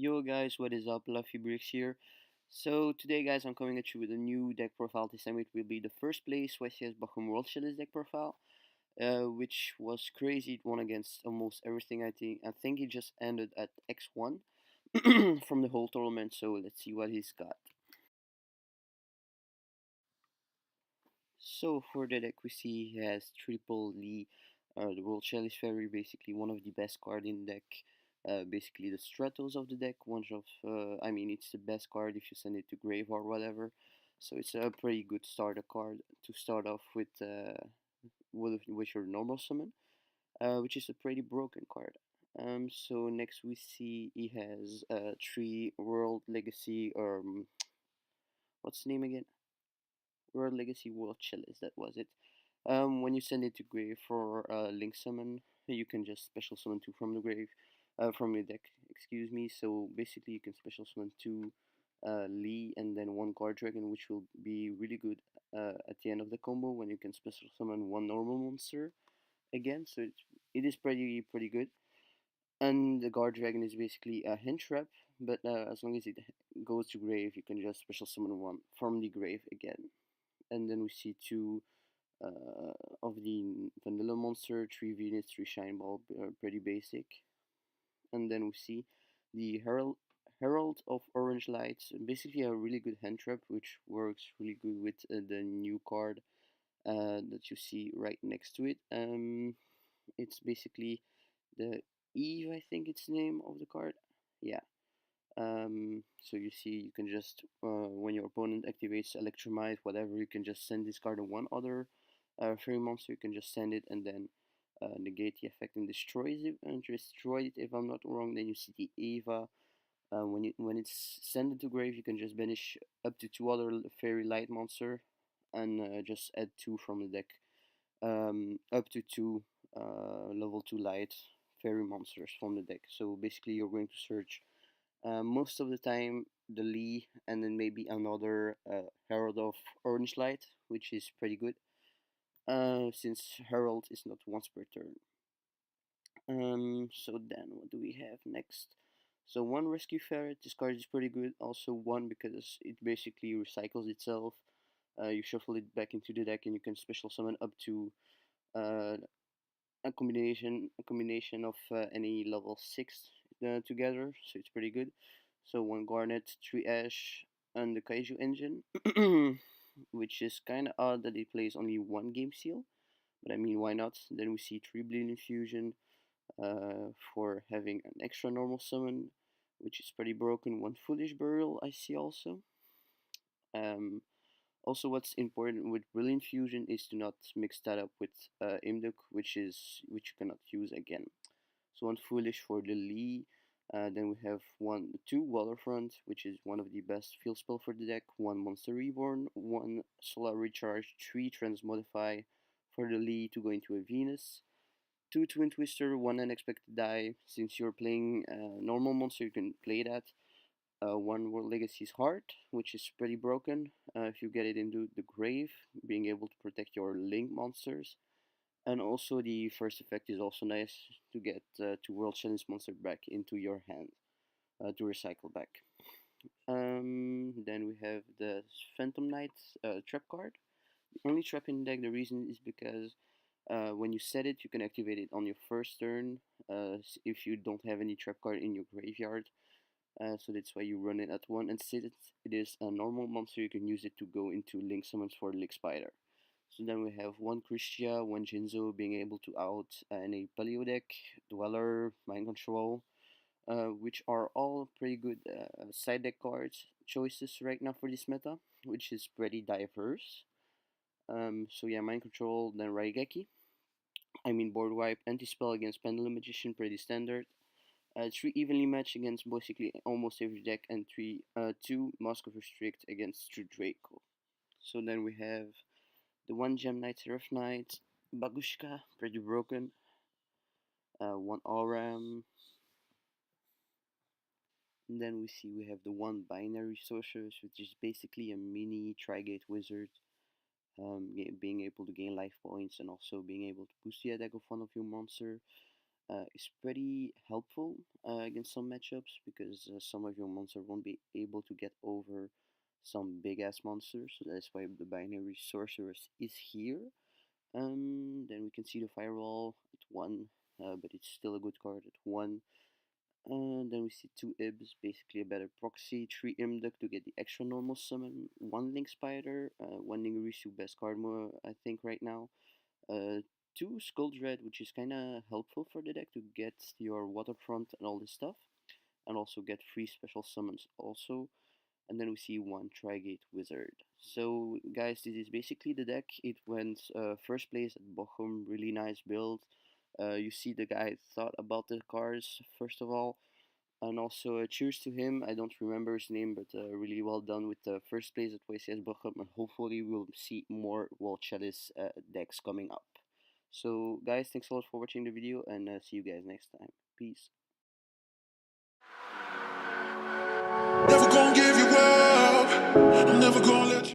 Yo guys, what is up? Luffy Bricks here. So today guys I'm coming at you with a new deck profile. This time it will be the first place YCS Bochum World Chalice deck profile. Which was crazy. It won against almost everything. I think it just ended at X1 from the whole tournament, so let's see what he's got. So for the deck we see he has Triple Lee, the World Chalice Fairy, basically one of the best card in the deck. Basically the Stratos of the deck, it's the best card if you send it to grave or whatever. So it's a pretty good starter card to start off with your normal summon, which is a pretty broken card. So next we see he has three World Legacy, or what's the name again? World Legacy World Chalice, that was it. When you send it to grave for Link Summon, you can just special summon two from the grave, from your deck, excuse me. So basically, you can special summon two Lee and then one Guard Dragon, which will be really good at the end of the combo when you can special summon one normal monster again. So it is pretty good. And the Guard Dragon is basically a hint trap, but as long as it goes to grave, you can just special summon one from the grave again. And then we see two of the vanilla monster, 3 Venus, 3 Shine Ball, pretty basic. And then we see the Herald of Orange Lights, basically a really good hand trap, which works really good with the new card that you see right next to it. It's basically the Eve, I think it's the name of the card. Yeah. So you see, you can just when your opponent activates Electromite, whatever, you can just send this card to one other fairy monster. You can just send it and then negate the effect and destroy it. If I'm not wrong, then you see the Eva. When it's sent to grave, you can just banish up to two other fairy light monster and just add two from the deck. Up to two level 2 light fairy monsters from the deck. So basically, you're going to search most of the time the Lee and then maybe another Herald of Orange Light, which is pretty good since Herald is not once per turn. So then what do we have next? So one Rescue Ferret, this card is pretty good. Also one because it basically recycles itself. You shuffle it back into the deck and you can special summon up to uh, a combination of any level 6 together, so it's pretty good. So one Garnet, 3 Ash, and the Kaiju engine, which is kind of odd that it plays only one game seal, but I mean, why not? Then we see 3 Bleed Infusion for having an extra normal summon, which is pretty broken. One Foolish Burial I see also. Um, Also, what's important with Brilliant Fusion is to not mix that up with Imduk, which you cannot use again. So one Foolish for the Lee. Then we have two Waterfront, which is one of the best field spell for the deck. One Monster Reborn, one Solar Recharge, 3 Transmodify for the Lee to go into a Venus. Two Twin Twister, one Unexpected Die. Since you're playing normal monster, you can play that. One World Legacy's Heart, which is pretty broken. If you get it into the grave, being able to protect your Link monsters. And also the first effect is also nice to get two World Challenge monster back into your hand to recycle back. Then we have the Phantom Knight trap card. The only trap in the deck, the reason is because when you set it, you can activate it on your first turn if you don't have any trap card in your graveyard. So that's why you run it at 1, and since it is a normal monster, you can use it to go into Link Summons for Lick Spider. So then we have one Christia, one Jinzo being able to out any Paleo deck, Dweller, Mind Control, which are all pretty good side deck cards choices right now for this meta, which is pretty diverse. So yeah, Mind Control, then Raigeki. Board Wipe, Anti-Spell against Pendulum Magician, pretty standard. 3 evenly matched against basically almost every deck, and 2 Mask of Restrict against True Draco. So then we have the 1 Gem Knight, Seraph Knight, Bagushka, pretty broken, 1 Auram, and then we have the 1 Binary Sorceress, which is basically a mini Trigate Wizard, being able to gain life points and also being able to boost the attack of one of your monster. is pretty helpful against some matchups because some of your monsters won't be able to get over some big ass monsters. So that's why the binary sorceress is here. Then we can see the firewall at 1, but it's still a good card at 1. Then we see 2 Ibs, basically a better proxy, 3 Imduck to get the extra normal summon, 1 Link Spider, 1 Ningurisu, best card I think right now, 2 Skull Dread, which is kinda helpful for the deck to get your waterfront and all this stuff, and also get free special summons also. And then we see 1 Trigate Wizard. So guys, this is basically the deck. It went first place at Bochum, really nice build. You see the guy thought about the cards first of all, and also cheers to him. I don't remember his name, but really well done with the first place at YCS Bochum, and hopefully we'll see more Chalice decks coming up. So guys, thanks a lot for watching the video, and see you guys next time. Peace. Never gonna give you up. I'm never gonna let you.